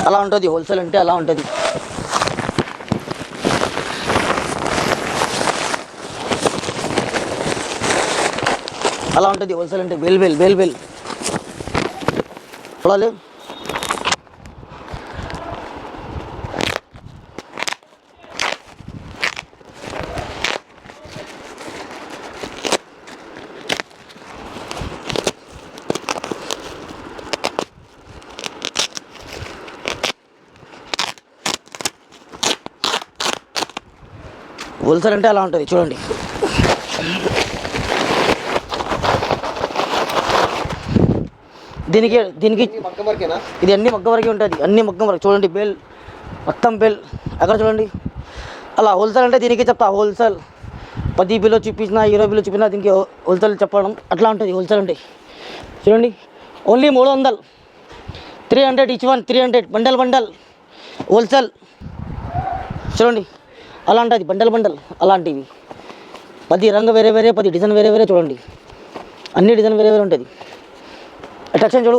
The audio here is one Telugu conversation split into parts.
అలా ఉంటుంది. హోల్సేల్ అంటే అలా ఉంటుంది. అలా ఉంటుంది హోల్సేల్ అంటే. బేల్ బేల్ బేల్ బేల్ చూడాలి. హోల్సేల్ అంటే అలా ఉంటుంది చూడండి. దీనికి ఇది అన్ని మగ్గం వరకే ఉంటుంది. అన్ని మగ్గం వరకు చూడండి. బేల్ మొత్తం బేల్ అక్కడ చూడండి. అలా హోల్సేల్ అంటే దీనికి చెప్తా. హోల్సేల్ 10 బిలో చూపించిన 20 బిలో చూపించిన దీనికి హోల్సేల్ చెప్పడం అట్లా ఉంటుంది. హోల్సేల్ అంటే చూడండి. Only 300, 300 each one, 300 bundle bundle wholesale చూడండి. అలా ఉంటుంది బండల్ బండల్. అలాంటివి 10 రంగు వేరే వేరే, 10 డిజైన్ వేరే వేరే చూడండి. అన్ని డిజైన్ వేరే వేరే ఉంటుంది. అట్రాక్షన్ చూడు.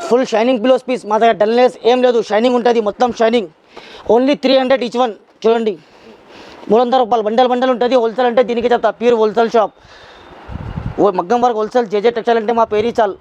ఫుల్ షైనింగ్ పిలోస్ పీస్ మా దగ్గర. డల్నెస్ ఏం లేదు, షైనింగ్ ఉంటుంది మొత్తం షైనింగ్. ఓన్లీ 300 ఈచ్ వన్ చూడండి. 300 రూపాయలు బండల్ బండల్ ఉంటుంది. హోల్సేల్ అంటే దీనికి చెప్తా. Pure wholesale shop. మగ్గం వరకు హోల్సేల్ జేజే టెక్స్టైల్ అంటే మా పేరు చాలు.